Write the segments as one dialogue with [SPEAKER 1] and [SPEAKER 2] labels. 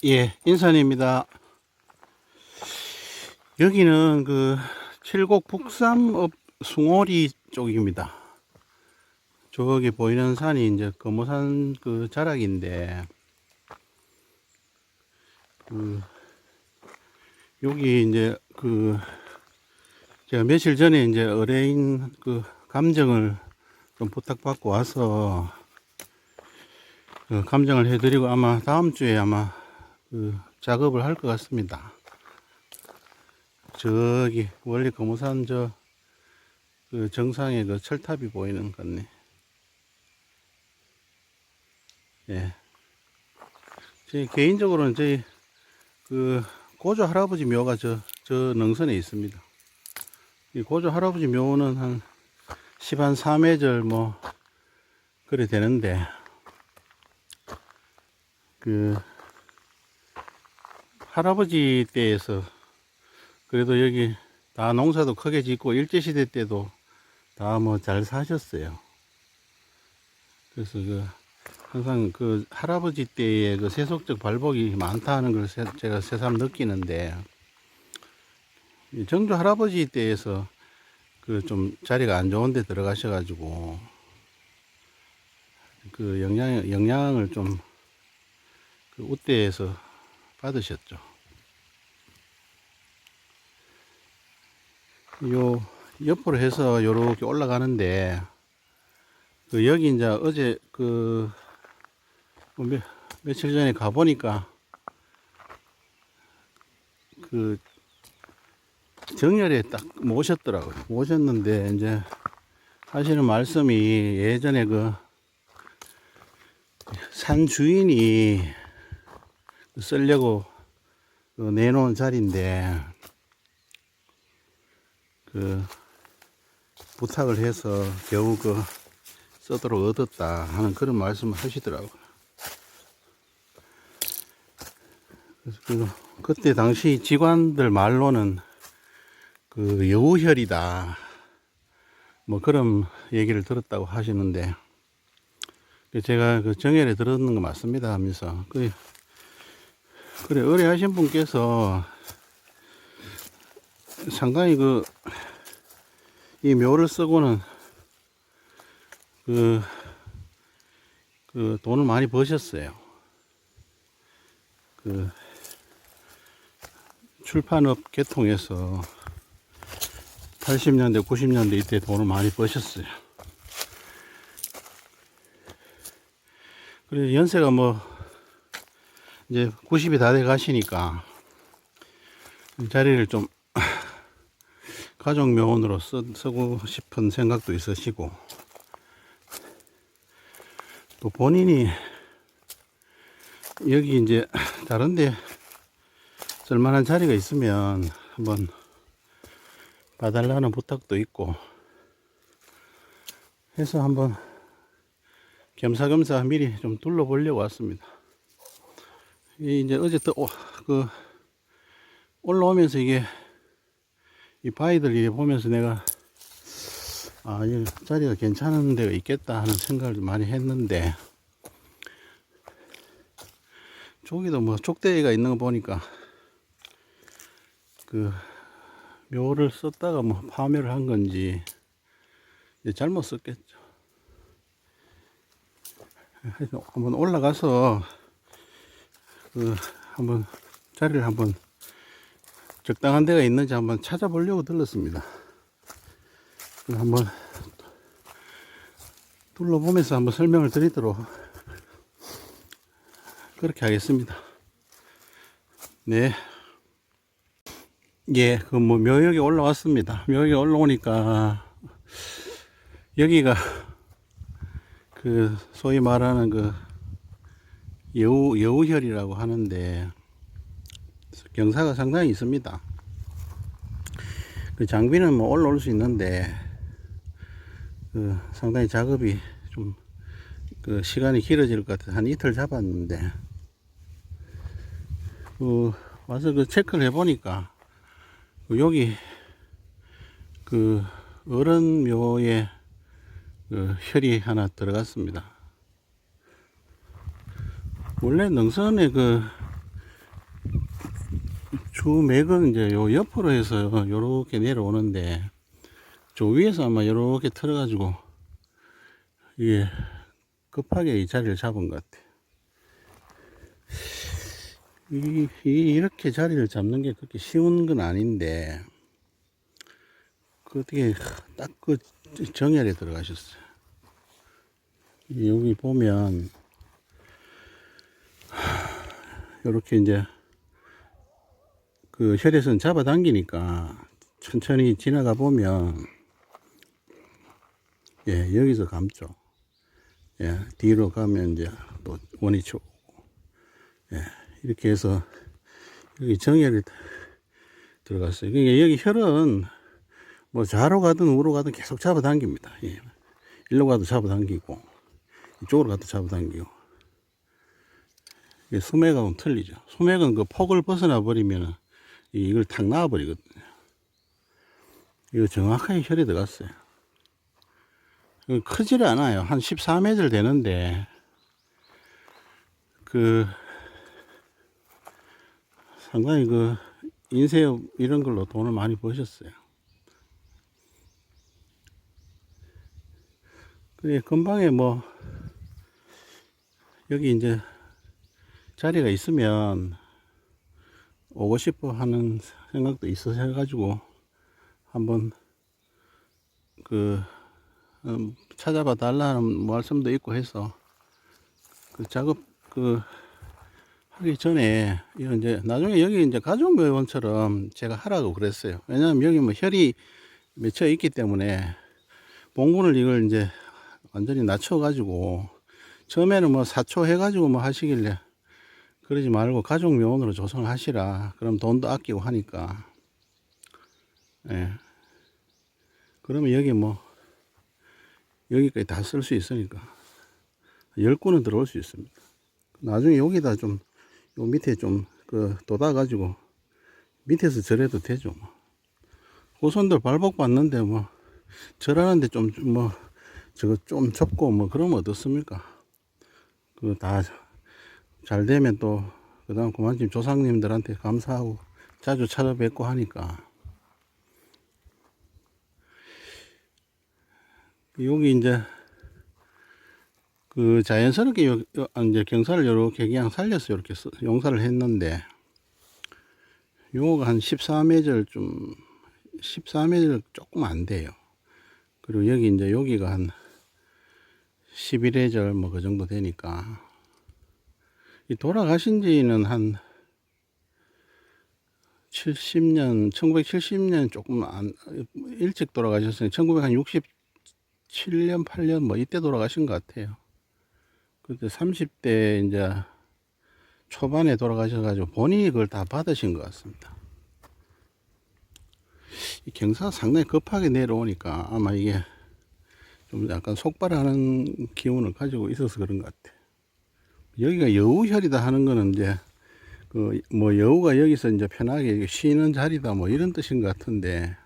[SPEAKER 1] 예, 인산입니다. 여기는 그 칠곡 북삼읍 숭오리 쪽입니다. 저기 보이는 산이 이제 금오산 그 자락인데, 그 여기 이제 그 제가 며칠 전에 이제 의뢰인 그 감정을 좀 부탁받고 와서 그 감정을 해드리고 아마 다음 주에 아마 그 작업을 할 것 같습니다. 저기 원래 금오산 저 그 정상에 그 철탑이 보이는 것 같네. 예. 제 개인적으로는 저희 그 고조 할아버지 묘가 저 능선에 있습니다. 이 고조 할아버지 묘는 한 10한 3회절 뭐 그래 되는데, 그 할아버지 때에서 그래도 여기 다 농사도 크게 짓고 일제시대 때도 다 뭐 잘 사셨어요. 그래서 그 항상 그 할아버지 때의 그 세속적 발복이 많다는 걸 제가 새삼 느끼는데, 정조 할아버지 때에서 그 좀 자리가 안 좋은 데 들어가셔가지고 그 영향을 좀 그 우대에서 받으셨죠. 요 옆으로 해서 요렇게 올라가는데, 그 여기 이제 어제 그 며칠 전에 가보니까 그 정열에 딱 모셨더라고요. 모셨는데 이제 하시는 말씀이 예전에 그 산 주인이 쓰려고 그 내놓은 자리인데, 그 부탁을 해서 겨우 그 쓰도록 얻었다 하는 그런 말씀을 하시더라고요. 그래서 그때 당시 직관들 말로는 그 여우혈이다 뭐 그런 얘기를 들었다고 하시는데, 제가 그 정열에 들었는 거 맞습니다 하면서 그래 의뢰하신 분께서 상당히 이 묘를 쓰고는 그 돈을 많이 버셨어요. 그 출판업 개통해서 80년대 90년대 이때 돈을 많이 버셨어요. 그래서 연세가 뭐 이제 90이 다 돼 가시니까 자리를 좀 가족 묘원으로 쓰고 싶은 생각도 있으시고, 또 본인이 여기 이제 다른데 쓸만한 자리가 있으면 한번 봐달라는 부탁도 있고 해서 한번 겸사겸사 미리 좀 둘러보려고 왔습니다. 이제 어제 또 올라오면서 이 바위들 이렇게 보면서 내가 이 자리가 괜찮은 데가 있겠다 하는 생각을 많이 했는데, 저기도 뭐 족대기가 있는 거 보니까 그 묘를 썼다가 뭐 파멸을 한 건지 잘못 썼겠죠. 한번 올라가서 한번 자리를 한번 적당한 데가 있는지 한번 찾아보려고 들렀습니다. 한번 둘러보면서 한번 설명을 드리도록 그렇게 하겠습니다. 네. 예, 그 뭐 묘역에 올라왔습니다. 묘역에 올라오니까 여기가 그 소위 말하는 그 여우혈이라고 하는데 경사가 상당히 있습니다. 그 장비는 뭐 올라올 수 있는데 그 상당히 작업이 좀 그 시간이 길어질 것 같아서 한 이틀 잡았는데, 와서 그 체크를 해보니까 여기 그 어른묘에 그 혈이 하나 들어갔습니다. 원래 능선에 그 주맥은 이제 요 옆으로 해서 요렇게 내려오는데, 저 위에서 아마 요렇게 틀어가지고, 이게 급하게 이 자리를 잡은 것 같아. 이렇게 자리를 잡는 게 그렇게 쉬운 건 아닌데, 그 어떻게 딱 그 정열에 들어가셨어요. 여기 보면, 요렇게 이제, 그 혈액선 잡아당기니까 천천히 지나가 보면, 예, 여기서 감죠. 예, 뒤로 가면 이제 또 원위치 오고, 예, 이렇게 해서 여기 정혈이 들어갔어요. 그러니까 여기 혈은 뭐 좌로 가든 우로 가든 계속 잡아당깁니다. 예. 일로 가도 잡아당기고, 이쪽으로 가도 잡아당기고. 이게 수맥하고는 틀리죠. 수맥은 그 폭을 벗어나 버리면 이걸 탁 나와버리거든요. 이거 정확하게 혈에 들어갔어요. 크지를 않아요. 한 14m 되는데, 상당히 인쇄업 이런 걸로 돈을 많이 버셨어요. 그래, 근방에 여기 이제 자리가 있으면 오고 싶어 하는 생각도 있어서 해가지고, 한번 찾아봐 달라는 말씀도 있고 해서, 작업, 하기 전에, 이거 이제, 나중에 여기 이제 가족묘원처럼 제가 하라고 그랬어요. 왜냐면 여기 혈이 맺혀 있기 때문에, 봉분을 이걸 이제 완전히 낮춰가지고, 처음에는 4초 해가지고 하시길래, 그러지 말고 가족묘원으로 조성을 하시라. 그럼 돈도 아끼고 하니까. 예. 그러면 여기 여기까지 다 쓸 수 있으니까. 10군은 들어올 수 있습니다. 나중에 여기다 좀, 요 밑에 좀, 돋아가지고, 밑에서 절해도 되죠. 후손들 발복 받는데 절하는데 저거 좀 접고 그러면 어떻습니까? 다 잘 되면 또, 그 다음 그만큼 조상님들한테 감사하고 자주 찾아뵙고 하니까. 여기 이제, 자연스럽게 이제 경사를 이렇게 그냥 살려서 이렇게 용사를 했는데, 요거가 한 14m 14m 조금 안 돼요. 그리고 여기 이제 여기가 한 11회절 그 정도 되니까, 이 돌아가신 지는 한 70년, 1970년 조금 일찍 돌아가셨어요. 1967년, 8년 이때 돌아가신 것 같아요. 그때 30대 이제 초반에 돌아가셔가지고 본인이 그걸 다 받으신 것 같습니다. 이 경사가 상당히 급하게 내려오니까 아마 이게 좀 약간 속발하는 기운을 가지고 있어서 그런 것 같아요. 여기가 여우혈이다 하는 거는 이제 여우가 여기서 이제 편하게 쉬는 자리다 이런 뜻인 것 같은데,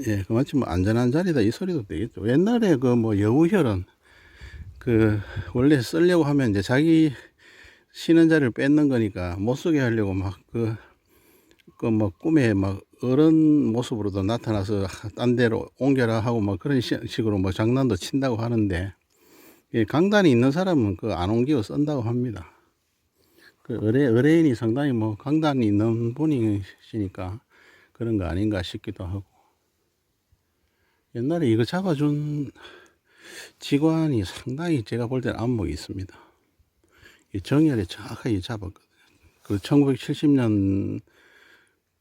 [SPEAKER 1] 예, 그마치 안전한 자리다 이 소리도 되겠죠. 옛날에 여우혈은 원래 쓰려고 하면 이제 자기 쉬는 자리를 뺏는 거니까 못 쓰게 하려고 꿈에 어른 모습으로도 나타나서 딴 데로 옮겨라 하고 그런 식으로 장난도 친다고 하는데, 예, 강단이 있는 사람은 안 옮기고 쓴다고 합니다. 의뢰인이 상당히 강단이 있는 분이시니까 그런 거 아닌가 싶기도 하고. 옛날에 이거 잡아준 직원이 상당히 제가 볼 때는 안목이 있습니다. 이 정열에 정확하게 잡았거든요. 1970년,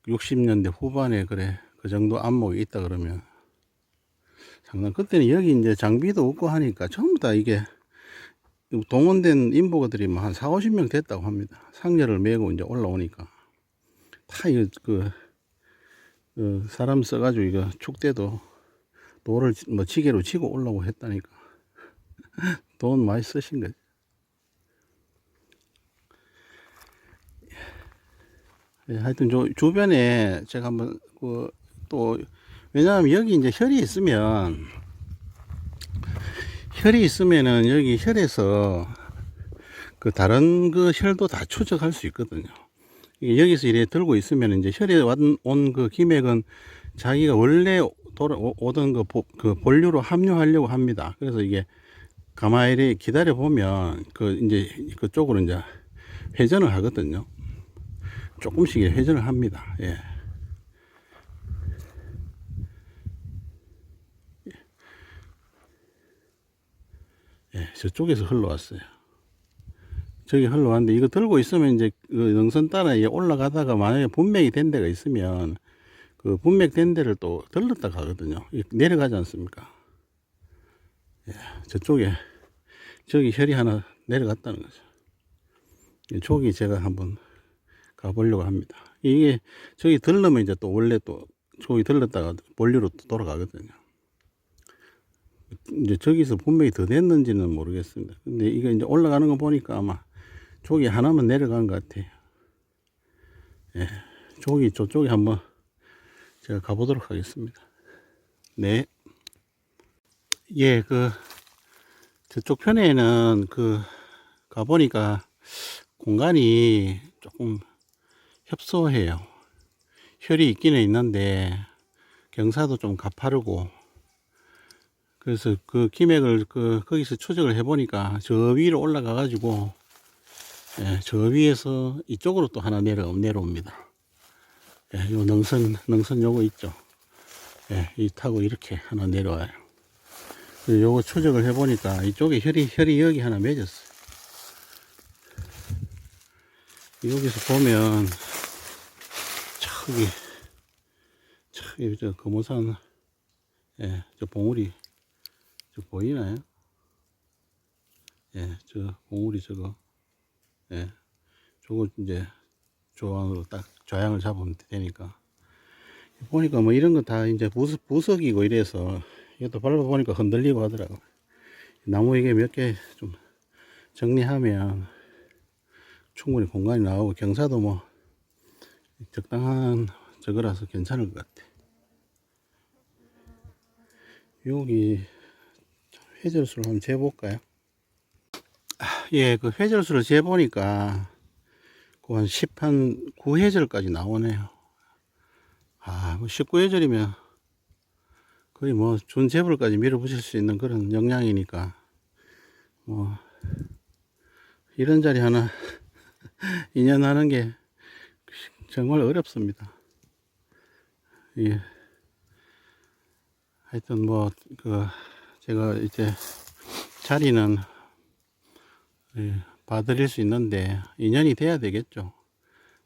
[SPEAKER 1] 60년대 후반에 그 정도 안목이 있다 그러면 상당. 그때는 여기 이제 장비도 없고 하니까 전부 다 이게 동원된 인보거들이 한 4, 50명 됐다고 합니다. 상렬을 메고 이제 올라오니까 다 이거 사람 써가지고 이거 축대도 돌을 지게로 치고 올라오고 했다니까. 돈 많이 쓰신 거지. 예, 하여튼 주변에 제가 한번 또 왜냐하면 여기 이제 혈이 있으면은 여기 혈에서 다른 혈도 다 추적할 수 있거든요. 이게 여기서 이래 들고 있으면 이제 혈에 온 그 기맥은 자기가 원래 오던 그 본류로 합류하려고 합니다. 그래서 이게 가만히 기다려 보면 그 이제 그쪽으로 이제 회전을 하거든요. 조금씩 회전을 합니다. 예. 예, 저쪽에서 흘러왔어요. 저기 흘러왔는데 이거 들고 있으면 이제 그 능선 따라 올라가다가 만약에 분맥이 된 데가 있으면 그 분맥 된 데를 또 들렀다 가거든요. 내려가지 않습니까? 예, 저쪽에 저기 혈이 하나 내려갔다는 거죠. 저기 제가 한번 가보려고 합니다. 이게 저기 들르면 이제 또 원래 또 저기 들렀다가 본류로 또 돌아가거든요. 이제 저기서 분명히 더 됐는지는 모르겠습니다. 근데 이거 이제 올라가는 거 보니까 아마 저기 하나만 내려간 것 같아요. 예, 저쪽에 한번 제가 가보도록 하겠습니다. 네. 예, 저쪽 편에는 가보니까 공간이 조금 협소해요. 혈이 있기는 있는데 경사도 좀 가파르고, 그래서 그 기맥을 거기서 추적을 해보니까 저 위로 올라가 가지고, 예, 저 위에서 이쪽으로 또 하나 내려옵니다. 예, 요 능선 요거 있죠. 예, 이 타고 이렇게 하나 내려와요. 요거 추적을 해보니까 이쪽에 혈이 여기 하나 맺었어요. 여기서 보면 저기 저 금오산, 예, 저 봉우리 저 보이나요? 예, 저 봉우리 저거, 예, 저거 이제 조항으로 딱 좌양을 잡으면 되니까. 보니까 뭐 이런 거 다 이제 부석이고 이래서 이것도 밟아보니까 흔들리고 하더라고요. 나무 이게 몇 개 좀 정리하면 충분히 공간이 나오고 경사도 뭐 적당한 저거라서 괜찮을 것 같아. 여기 회절수를 한번 재볼까요? 예, 그 회절수를 재보니까 한 9회절까지 나오네요. 아, 19회절이면 거의 뭐 준재벌까지 밀어붙일 수 있는 그런 역량이니까 뭐 이런 자리 하나 인연하는 게 정말 어렵습니다. 예. 하여튼 뭐 제가 이제 자리는, 예, 봐드릴 수 있는데 인연이 돼야 되겠죠.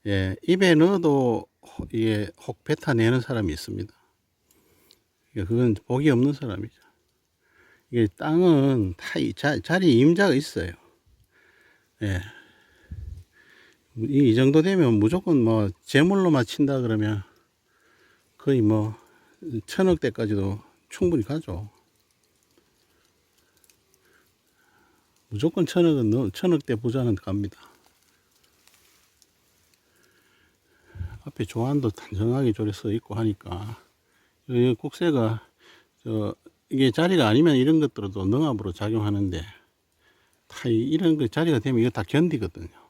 [SPEAKER 1] 예, 입에 넣어도 이게 혹 뱉어내는 사람이 있습니다. 그건 복이 없는 사람이죠. 이게 땅은 다 자리 임자가 있어요. 예. 이 정도 되면 무조건 뭐 재물로만 친다 그러면 거의 뭐 1000억대까지도 충분히 가죠. 무조건 1000억대 부자는 갑니다. 앞에 조안도 단정하게 저래 써 있고 하니까, 이 국세가 이게 자리가 아니면 이런 것들도 능압으로 작용하는데 다 이런 거 자리가 되면 이거 다 견디거든요.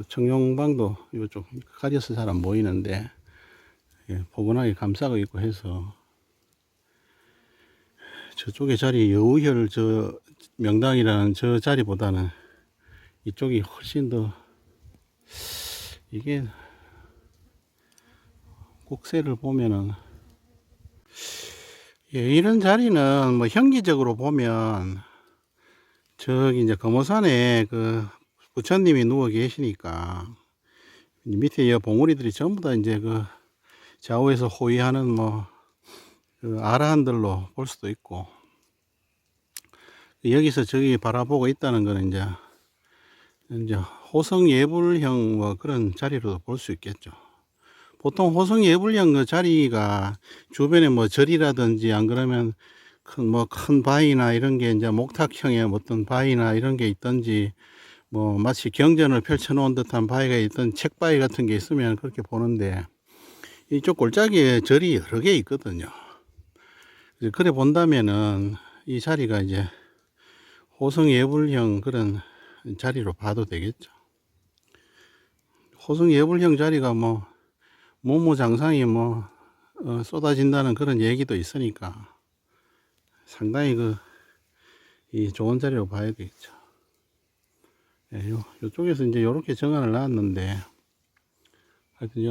[SPEAKER 1] 청룡방도 이거 좀 가려서 잘 안 보이는데, 예, 포근하게 감싸고 있고 해서 저쪽의 자리 여우혈 저 명당이라는 저 자리보다는 이쪽이 훨씬 더, 이게 국세를 보면은, 예, 이런 자리는 뭐 형기적으로 보면 저기 이제 금오산에 부처님이 누워 계시니까 밑에 이 봉우리들이 전부 다 이제 좌우에서 호위하는 뭐 아라한들로 볼 수도 있고, 여기서 저기 바라보고 있다는 거는 이제 호성 예불형 뭐 그런 자리로도 볼 수 있겠죠. 보통 호성 예불형 그 자리가 주변에 뭐 절이라든지 안 그러면 큰 바위나 이런 게 이제 목탁형의 어떤 바위나 이런 게 있든지, 뭐 마치 경전을 펼쳐 놓은 듯한 바위가 있던 책바위 같은 게 있으면 그렇게 보는데, 이쪽 골짜기에 절이 여러 개 있거든요. 그래 본다면은 이 자리가 이제 호성 예불형 그런 자리로 봐도 되겠죠. 호성 예불형 자리가 뭐 모모장상이 뭐 쏟아진다는 그런 얘기도 있으니까 상당히 이 좋은 자리로 봐야 되겠죠. 예, 요쪽에서 이제 요렇게 정안을 놨는데 하여튼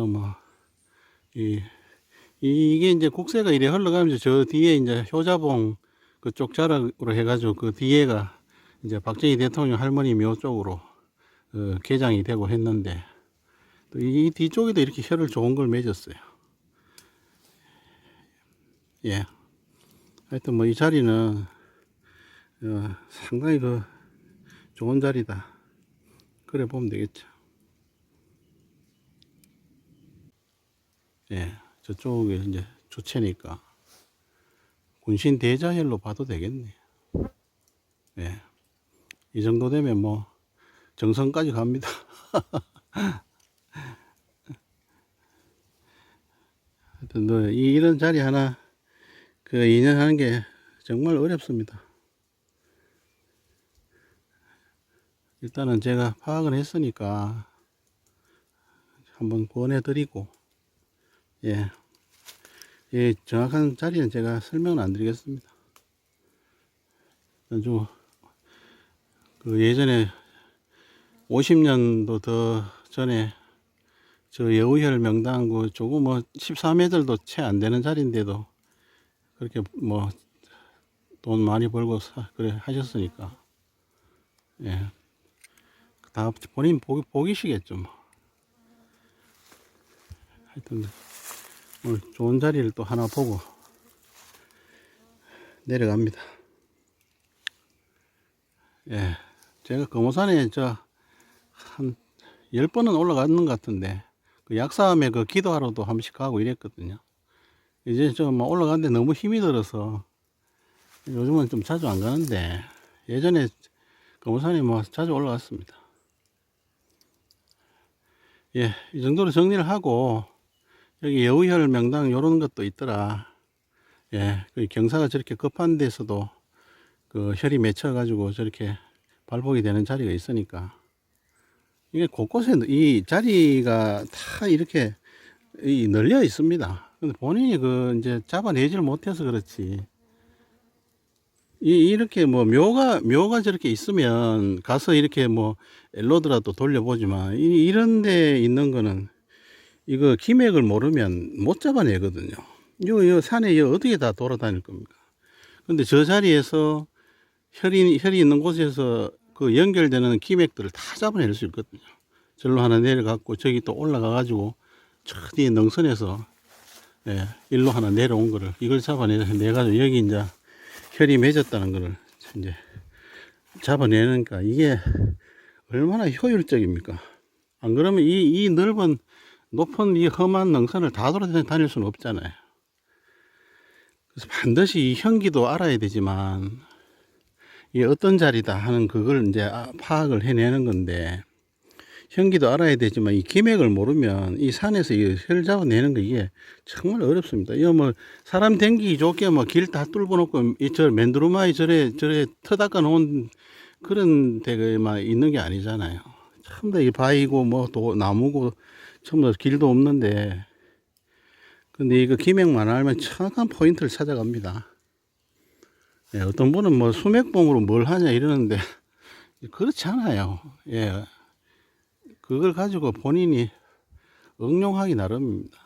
[SPEAKER 1] 이게 이제 국세가 이래 흘러가면서 저 뒤에 이제 효자봉 그쪽 자락으로 해가지고 그 뒤에가 이제 박정희 대통령 할머니 묘 쪽으로 개장이 되고 했는데 또 이 뒤쪽에도 이렇게 혈을 좋은 걸 맺었어요. 예. 하여튼 뭐 이 자리는 상당히 좋은 자리다. 그래 보면 되겠죠. 예. 저쪽에 이제 주체니까 군신 대자혈로 봐도 되겠네. 예. 이 정도 되면 뭐 정성까지 갑니다. 하여튼 이런 자리 하나 인연하는 게 정말 어렵습니다. 일단은 제가 파악을 했으니까 한번 권해드리고, 예, 정확한 자리는 제가 설명은 안 드리겠습니다. 아주 예전에 50년도 더 전에 저 여우혈 명당 조금 14m도 채 안 되는 자리인데도 그렇게 뭐 돈 많이 벌고 그래 하셨으니까, 예, 다 본인 보기시겠죠 뭐. 하여튼 오늘 좋은 자리를 또 하나 보고 내려갑니다. 예, 제가 금오산에 한 10번은 올라갔는 것 같은데 그 약사함에 기도하러도 한 번씩 가고 이랬거든요. 이제 올라가는데 너무 힘이 들어서 요즘은 좀 자주 안 가는데 예전에 금오산에 자주 올라갔습니다. 예, 이 정도로 정리를 하고 여기 여우혈 명당 요런 것도 있더라. 예, 경사가 저렇게 급한 데서도 혈이 맺혀가지고 저렇게 발복이 되는 자리가 있으니까 이게 곳곳에 이 자리가 다 이렇게 널려 있습니다. 근데 본인이 이제 잡아내질 못해서 그렇지. 이렇게 묘가 저렇게 있으면 가서 이렇게 엘로드라도 돌려보지만 이런 데 있는 거는 이거 기맥을 모르면 못 잡아내거든요. 요 산에 어떻게 다 돌아다닐 겁니까? 근데 저 자리에서 혈이 있는 곳에서 연결되는 기맥들을 다 잡아낼 수 있거든요. 절로 하나 내려갔고 저기 또 올라가 가지고 저 뒤에 능선에서 예, 일로 하나 내려온 거를 이걸 잡아내가지고 여기 이제 혈이 맺었다는 거를 이제 잡아내니까 이게 얼마나 효율적입니까? 안 그러면 이 넓은 높은 이 험한 능선을 다 돌아다닐 수는 없잖아요. 그래서 반드시 이 현기도 알아야 되지만 이게 어떤 자리다 하는 그걸 이제 파악을 해내는 건데 현기도 알아야 되지만 이 기맥을 모르면 이 산에서 이 혈 잡아내는 거 이게 정말 어렵습니다. 이거 사람 댕기기 좋게 길 다 뚫어 놓고 저 맨두루마이 절에 터닦아 놓은 그런 데가 있는 게 아니잖아요. 전부 다 이 바위고 나무고 전부 다 길도 없는데 근데 이거 기맥만 알면 정확한 포인트를 찾아갑니다. 예, 어떤 분은 수맥봉으로 뭘 하냐 이러는데 그렇지 않아요. 예. 그걸 가지고 본인이 응용하기 나름입니다.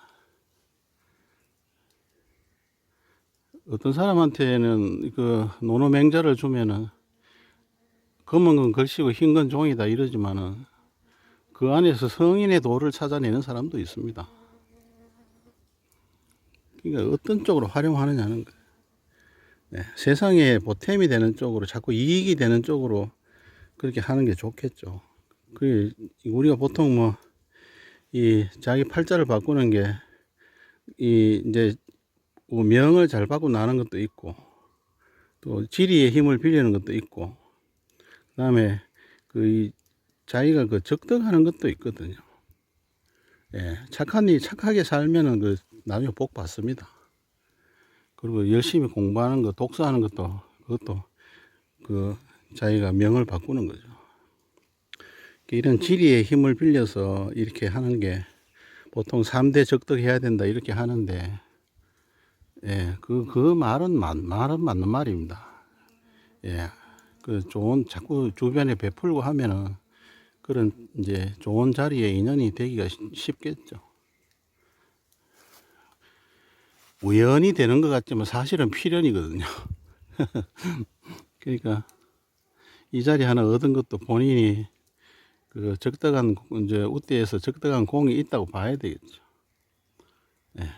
[SPEAKER 1] 어떤 사람한테는 노노맹자를 주면은 검은 건 글씨고 흰 건 종이다 이러지만은 그 안에서 성인의 도를 찾아내는 사람도 있습니다. 그러니까 어떤 쪽으로 활용하느냐는 거예요. 네, 세상에 보탬이 되는 쪽으로 자꾸 이익이 되는 쪽으로 그렇게 하는 게 좋겠죠. 우리가 보통 이 자기 팔자를 바꾸는 게 이제 명을 잘 받고 나는 것도 있고 또 지리의 힘을 빌리는 것도 있고 그다음에 자기가 적덕하는 것도 있거든요. 예, 착하게 살면은 나중에 복 받습니다. 그리고 열심히 공부하는 거, 독서하는 것도 그것도 자기가 명을 바꾸는 거죠. 이런 지리의 힘을 빌려서 이렇게 하는 게 보통 3대 적덕해야 된다 이렇게 하는데, 예, 그 말은 맞는 말입니다. 예, 자꾸 주변에 베풀고 하면은 그런 이제 좋은 자리에 인연이 되기가 쉽겠죠. 우연히 되는 것 같지만 사실은 필연이거든요. 그러니까 이 자리 하나 얻은 것도 본인이 그 적당한 이제 우대에서 적당한 공이 있다고 봐야 되겠죠. 예.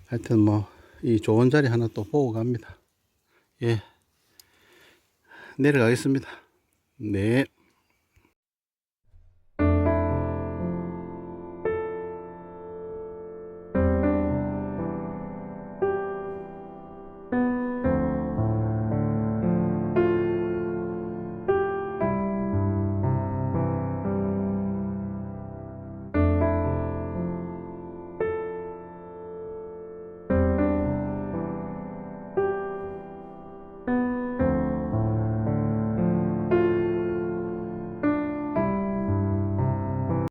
[SPEAKER 1] 하여튼 뭐 이 좋은 자리 하나 또 보고 갑니다. 예, 내려가겠습니다. 네.